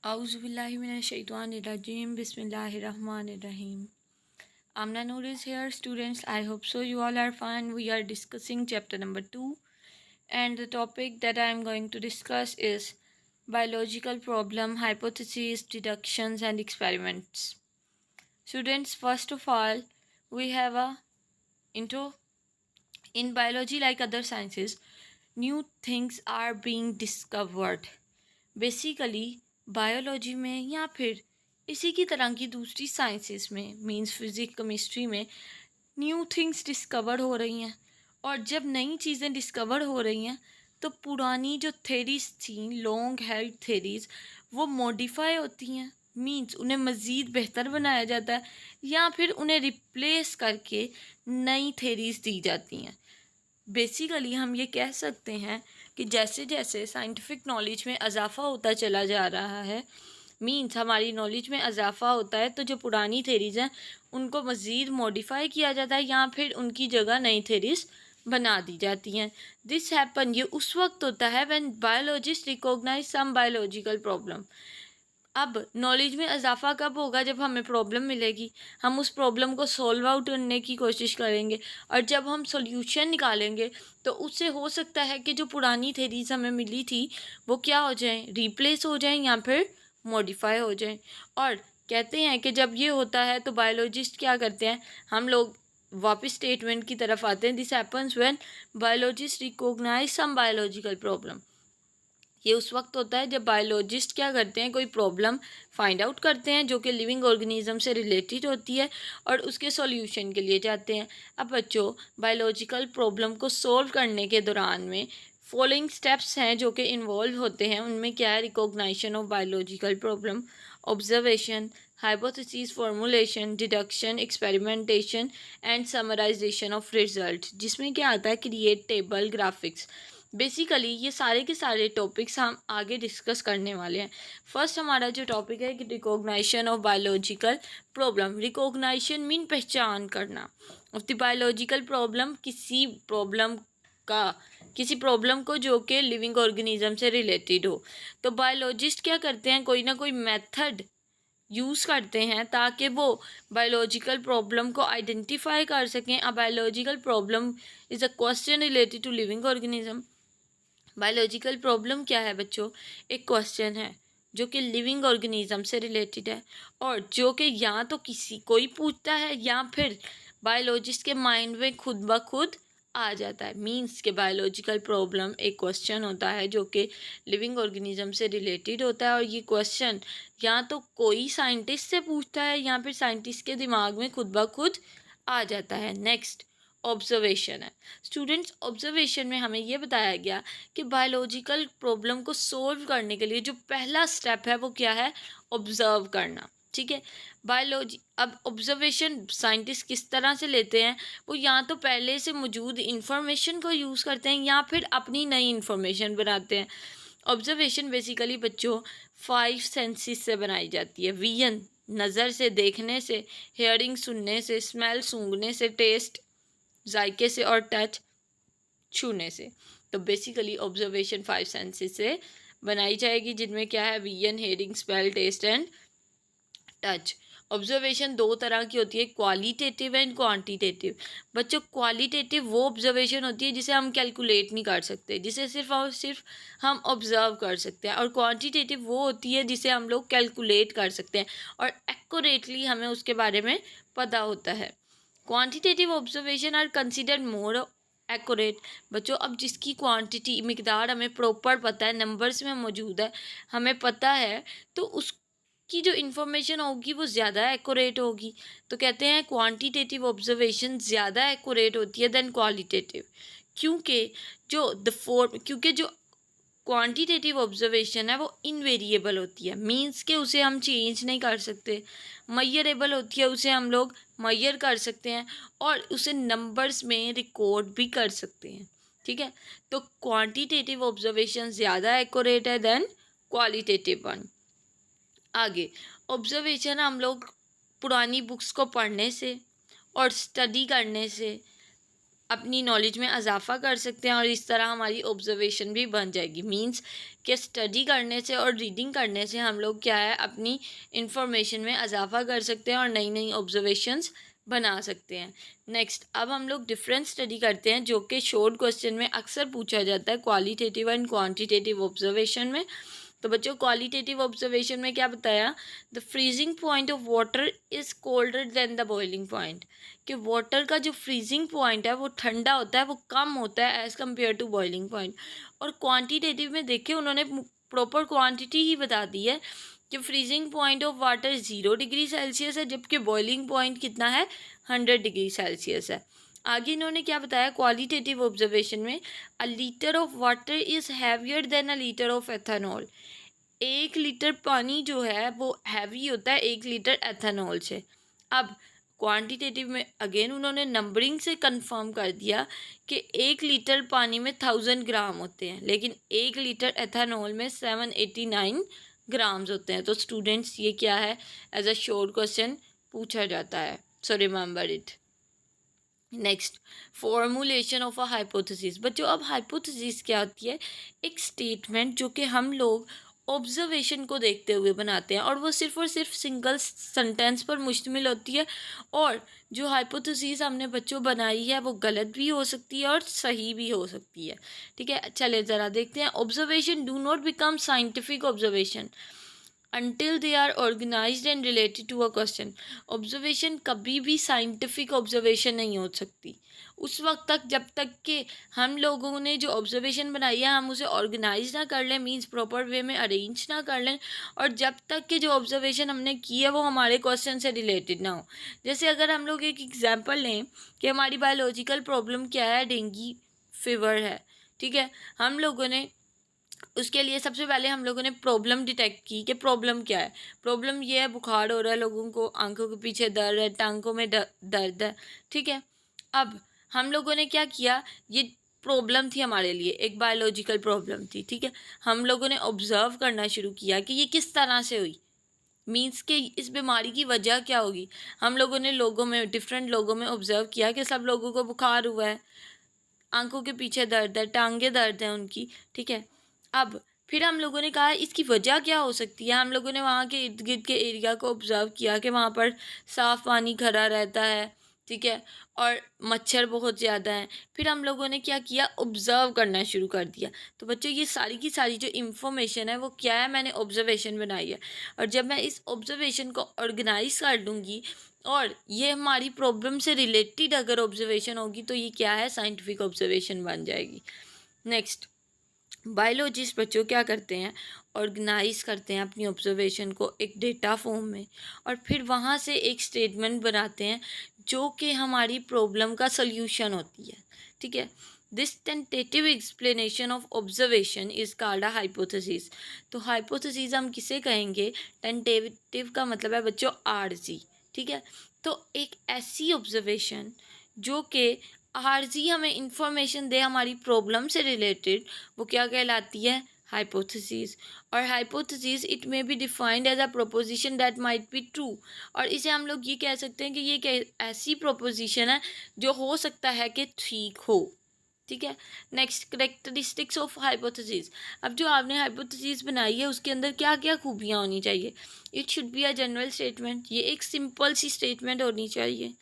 Auzubillahiminashaitanirrajim. Bismillahirrahmanirrahim. Amna Noor is here, students. I hope so. You all are fine. We are discussing chapter number 2, and the topic that I am going to discuss is biological problem, hypotheses, deductions, and experiments. Students, first of all, we have a intro. In biology, like other sciences, new things are being discovered. Basically biology में या फिर इसी की तरह की दूसरी sciences में means physics chemistry में न्यू थिंग्स डिस्कवर हो रही हैं। और जब नई चीज़ें डिस्कवर हो रही हैं तो पुरानी जो थेरीज थी, लॉन्ग हेल्ड थेरीज, वो मॉडिफाई होती हैं। मींस उन्हें मज़ीद बेहतर बनाया जाता है या फिर उन्हें रिप्लेस करके नई थेरीज दी जाती हैं। बेसिकली हम ये कह सकते हैं कि जैसे जैसे साइंटिफिक नॉलेज में इजाफ़ा होता चला जा रहा है, मींस हमारी नॉलेज में इजाफ़ा होता है, तो जो पुरानी थेरीज़ हैं उनको मज़ीद मॉडिफाई किया जाता है या फिर उनकी जगह नई थेरीज़ बना दी जाती हैं। दिस हैपन, ये उस वक्त होता है when biologist recognise some biological problem. अब नॉलेज में इजाफा कब होगा? जब हमें प्रॉब्लम मिलेगी, हम उस प्रॉब्लम को सॉल्व आउट करने की कोशिश करेंगे और जब हम सॉल्यूशन निकालेंगे तो उससे हो सकता है कि जो पुरानी थेरीज हमें मिली थी वो क्या हो जाएं, रिप्लेस हो जाएं या फिर मॉडिफाई हो जाएं। और कहते हैं कि जब ये होता है तो बायोलॉजिस्ट क्या करते हैं, हम लोग वापस स्टेटमेंट की तरफ आते हैं। This happens when biologist recognise some biological problem. ये उस वक्त होता है जब बायोलॉजिस्ट क्या करते हैं, कोई प्रॉब्लम फाइंड आउट करते हैं जो कि लिविंग ऑर्गेनिज्म से रिलेटेड होती है और उसके सॉल्यूशन के लिए जाते हैं। अब बच्चों, बायोलॉजिकल प्रॉब्लम को सॉल्व करने के दौरान में फॉलोइंग स्टेप्स हैं जो कि इन्वॉल्व होते हैं। उनमें क्या है? Recognition of biological problem, observation, hypothesis formulation, deduction, experimentation and summarization of result, जिसमें क्या आता है? Create table, graphics. बेसिकली ये सारे के सारे टॉपिक्स हम आगे डिस्कस करने वाले हैं। फर्स्ट हमारा जो टॉपिक है कि रिकॉग्नाइशन ऑफ बायोलॉजिकल प्रॉब्लम। रिकॉग्नाइशन मीन पहचान करना ऑफ द बायोलॉजिकल प्रॉब्लम, किसी प्रॉब्लम को जो कि लिविंग ऑर्गेनिज्म से रिलेटेड हो। तो बायोलॉजिस्ट क्या करते हैं, कोई ना कोई मेथड यूज़ करते हैं ताकि वो बायोलॉजिकल प्रॉब्लम को आइडेंटिफाई कर सकें। A biological problem is a question related to living organism. Biological problem क्या है बच्चों? एक क्वेश्चन है जो कि लिविंग ऑर्गेनिज्म से रिलेटेड है और जो कि या तो कोई पूछता है या फिर बायोलॉजिस्ट के माइंड में खुद ब खुद आ जाता है। मींस के बायोलॉजिकल प्रॉब्लम एक क्वेश्चन होता है जो कि लिविंग ऑर्गेनिज्म से रिलेटेड होता है और ये क्वेश्चन या तो कोई साइंटिस्ट से पूछता है या फिर साइंटिस्ट के दिमाग में खुद ब खुद आ जाता है। नेक्स्ट ऑब्जर्वेशन है। स्टूडेंट्स, ऑब्जर्वेशन में हमें ये बताया गया कि बायोलॉजिकल प्रॉब्लम को सोल्व करने के लिए जो पहला स्टेप है वो क्या है? ऑब्जर्व करना। ठीक है, बायोलॉजी। अब ऑब्जर्वेशन साइंटिस्ट किस तरह से लेते हैं? वो या तो पहले से मौजूद इंफॉर्मेशन को यूज़ करते हैं या फिर अपनी नई इंफॉर्मेशन बनाते हैं। ऑब्जर्वेशन बेसिकली बच्चों 5 सेंसेस से बनाई जाती है। विजन, नज़र से देखने से, हेयरिंग सुनने से, स्मेल सूंघने से, टेस्ट जायके से और टच छूने से। तो बेसिकली ऑब्जर्वेशन 5 सेंसेस से बनाई जाएगी, जिनमें क्या है? Vision, hearing, smell, taste and touch. Observation दो तरह की होती है, क्वालिटेटिव एंड क्वांटिटेटिव। बच्चों, क्वालिटेटिव वो ऑब्जर्वेशन होती है जिसे हम कैलकुलेट नहीं कर सकते, जिसे सिर्फ और सिर्फ हम ऑब्जर्व कर सकते हैं, और क्वांटिटेटिव वो होती है जिसे हम लोग कैलकुलेट कर सकते हैं और एक्यूरेटली हमें उसके बारे में पता होता है। Quantitative observation are considered more accurate. बच्चों, अब जिसकी क्वांटिटी मिकदार हमें प्रॉपर पता है, नंबर्स में मौजूद है, हमें पता है, तो उसकी जो इन्फॉर्मेशन होगी वो ज़्यादा एक्यूरेट होगी। तो कहते हैं क्वांटिटेटिव ऑब्जर्वेशन ज़्यादा एक्यूरेट होती है देन क्वालिटेटिव, क्योंकि जो क्वांटिटेटिव ऑब्जर्वेशन है वो इनवेरिएबल होती है। मींस के उसे हम चेंज नहीं कर सकते। मयरेबल होती है, उसे हम लोग मयर कर सकते हैं और उसे नंबर्स में रिकॉर्ड भी कर सकते हैं। ठीक है, तो क्वांटिटेटिव ऑब्जर्वेशन ज़्यादा एक्यूरेट है देन क्वालिटेटिव वन। आगे, ऑब्जर्वेशन हम लोग पुरानी बुक्स को पढ़ने से और स्टडी करने से अपनी नॉलेज में इजाफा कर सकते हैं और इस तरह हमारी ऑब्जर्वेशन भी बन जाएगी। मींस कि स्टडी करने से और रीडिंग करने से हम लोग क्या है अपनी इंफॉर्मेशन में इजाफा कर सकते हैं और नई नई ऑब्जर्वेशंस बना सकते हैं। नेक्स्ट, अब हम लोग डिफरेंट स्टडी करते हैं जो कि शॉर्ट क्वेश्चन में अक्सर पूछा जाता है, क्वालिटेटिव एंड क्वांटिटेटिव ऑब्जर्वेशन में। तो बच्चों, क्वालिटेटिव ऑब्जर्वेशन में क्या बताया, the freezing point of water is colder than the boiling point, कि वाटर का जो फ्रीजिंग पॉइंट है वो ठंडा होता है, वो कम होता है as compare to boiling point. और क्वांटिटेटिव में देखिए उन्होंने प्रॉपर क्वांटिटी ही बता दी है कि freezing point of water 0 degree Celsius है, जबकि बॉइलिंग पॉइंट कितना है, 100 डिग्री सेल्सियस है। आगे इन्होंने क्या बताया क्वालिटेटिव ऑब्जर्वेशन में, अ litre of water is heavier than a litre of ethanol. 1 litre पानी जो है वो हैवी होता है 1 लीटर एथेनॉल से। अब क्वांटिटेटिव में अगेन उन्होंने नंबरिंग से कंफर्म कर दिया कि 1 लीटर पानी में 1000 ग्राम होते हैं, लेकिन 1 लीटर एथेनॉल में 789 ग्राम्स होते हैं। तो स्टूडेंट्स ये क्या है, एज अ शॉर्ट क्वेश्चन पूछा जाता है, so remember it. Next, formulation of a hypothesis. बच्चों, अब हाइपोथेसिस क्या होती है, एक स्टेटमेंट जो कि हम लोग ऑब्जर्वेशन को देखते हुए बनाते हैं और वो सिर्फ और सिर्फ सिंगल सेंटेंस पर मुश्तमिल होती है। और जो हाइपोथेसिस हमने बच्चों बनाई है वो गलत भी हो सकती है और सही भी हो सकती है। ठीक है, चले ज़रा देखते हैं। Observation do not become scientific observation until they are organized and related to a question। Observation कभी भी साइंटिफिक ऑब्जर्वेशन नहीं हो सकती उस वक्त तक जब तक कि हम लोगों ने जो ऑब्जर्वेशन बनाई है हम उसे ऑर्गेनाइज ना कर लें, मीन्स प्रॉपर वे में अरेंज ना कर लें, और जब तक कि जो ऑब्जर्वेशन हमने की है वो हमारे क्वेश्चन से रिलेटेड ना हो। जैसे अगर हम लोग एक एग्जांपल लें कि हमारी बायोलॉजिकल प्रॉब्लम क्या है, डेंगू फीवर है। ठीक है, हम लोगों ने उसके लिए सबसे पहले हम लोगों ने प्रॉब्लम डिटेक्ट की कि प्रॉब्लम क्या है। प्रॉब्लम ये है, बुखार हो रहा है लोगों को, आंखों के पीछे दर्द है, टांगों में दर्द है। ठीक है, अब हम लोगों ने क्या किया, ये प्रॉब्लम थी हमारे लिए, एक बायोलॉजिकल प्रॉब्लम थी। ठीक है, हम लोगों ने ऑब्जर्व करना शुरू किया कि ये किस तरह से हुई, मीन्स के इस बीमारी की वजह क्या होगी। हम लोगों ने लोगों में, डिफरेंट लोगों में ऑब्जर्व किया कि सब लोगों को बुखार हुआ है, आंखों के पीछे दर्द है, टांगे दर्द है उनकी। ठीक है, अब फिर हम लोगों ने कहा इसकी वजह क्या हो सकती है। हम लोगों ने वहाँ के इर्द गिर्द के एरिया को ऑब्जर्व किया कि वहाँ पर साफ़ पानी खड़ा रहता है। ठीक है, और मच्छर बहुत ज़्यादा हैं। फिर हम लोगों ने क्या किया, ऑब्ज़र्व करना शुरू कर दिया। तो बच्चों, ये सारी की सारी जो इन्फॉर्मेशन है वो क्या है, मैंने ऑब्जर्वेशन बनाई है। और जब मैं इस ऑब्जर्वेशन को ऑर्गेनाइज कर लूँगी और ये हमारी प्रॉब्लम से रिलेटेड अगर ऑब्जर्वेशन होगी तो ये क्या है, साइंटिफिक ऑब्जर्वेशन बन जाएगी। नेक्स्ट, बायोलॉजिस्ट बच्चों क्या करते हैं, ऑर्गेनाइज करते हैं अपनी ऑब्जर्वेशन को एक डेटा फॉर्म में और फिर वहाँ से एक स्टेटमेंट बनाते हैं जो कि हमारी प्रॉब्लम का सल्यूशन होती है। ठीक है, this tentative explanation of observation is called a hypothesis. तो हाइपोथेसिस हम किसे कहेंगे, टेंटेटिव का मतलब है बच्चों आरजी। ठीक है, तो एक ऐसी ऑब्जर्वेशन जो कि आरजी हमें इंफॉर्मेशन दे हमारी प्रॉब्लम से रिलेटेड, वो क्या कहलाती है, हाइपोथेसिस। और hypothesis it may be defined as a proposition that might be true. और इसे हम लोग ये कह सकते हैं कि ये एक ऐसी प्रोपोजिशन है जो हो सकता है कि ठीक हो। ठीक है, नेक्स्ट, करेक्टरिस्टिक्स ऑफ हाइपोथेसिस। अब जो आपने हाइपोथेसिस बनाई है उसके अंदर क्या क्या खूबियाँ होनी चाहिए। It should be a general statement, ये एक सिंपल सी स्टेटमेंट होनी चाहिए।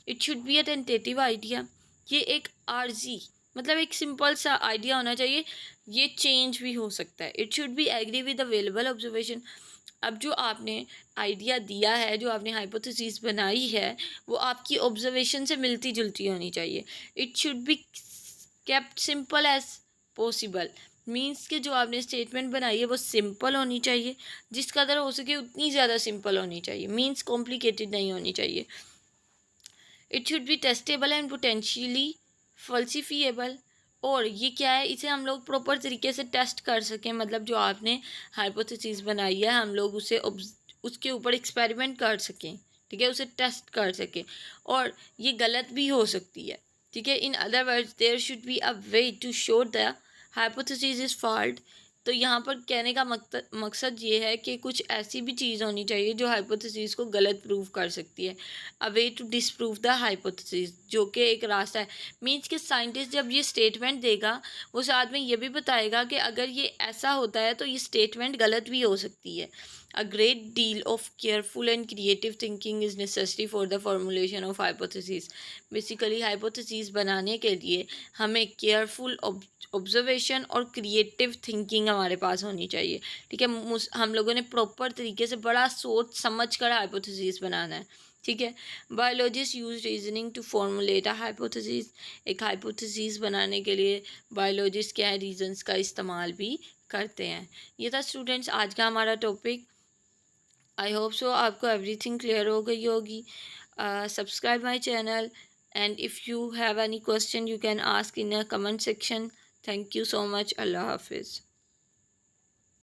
It should be a tentative idea, ये एक आरजी मतलब एक सिंपल सा आइडिया होना चाहिए, ये चेंज भी हो सकता है। It should be agree with available observation. अब जो आपने आइडिया दिया है, जो आपने हाइपोथेसिस बनाई है, वो आपकी ऑब्जर्वेशन से मिलती जुलती होनी चाहिए। It should be kept simple as possible, means कि जो आपने स्टेटमेंट बनाई है वो सिंपल होनी चाहिए, जिस कदर हो सके उतनी ज़्यादा सिंपल होनी चाहिए, मीन्स कॉम्प्लिकेटेड नहीं होनी चाहिए। It should be testable and potentially falsifiable, और ये क्या है, इसे हम लोग प्रॉपर तरीके से टेस्ट कर सकें, मतलब जो आपने हाइपोथेसिस बनाई है हम लोग उसे उसके ऊपर एक्सपेरिमेंट कर सकें। ठीक है, उसे टेस्ट कर सकें, और ये गलत भी हो सकती है। ठीक है, in other words there should be a way to show the hypothesis is fault तो यहाँ पर कहने का मकसद ये है कि कुछ ऐसी भी चीज़ होनी चाहिए जो हाइपोथेसिस को गलत प्रूव कर सकती है, a way to disprove the hypothesis, जो कि एक रास्ता है। मीन्स कि साइंटिस्ट जब ये स्टेटमेंट देगा, वो साथ में ये भी बताएगा कि अगर ये ऐसा होता है तो ये स्टेटमेंट गलत भी हो सकती है। A great deal of careful and creative thinking is necessary for the formulation of hypotheses. Basically, hypotheses बनाने के लिए हमें केयरफुल ऑब्जर्वेशन और क्रिएटिव थिंकिंग हमारे पास होनी चाहिए। ठीक है, हम लोगों ने प्रॉपर तरीके से बड़ा सोच समझ कर हाइपोथेसिस बनाना है। ठीक है, biologist use reasoning to formulate a hypothesis. एक हाइपोथेसिस बनाने के लिए बायोलॉजिस्ट क्या है, रीजन्स का इस्तेमाल भी करते हैं। ये था स्टूडेंट्स आज का हमारा टॉपिक। आई होप सो आपको एवरीथिंग क्लियर हो गई होगी। Subscribe my channel, and if you have any question you can ask in a comment section. Thank you so much. अल्लाह हाफिज़।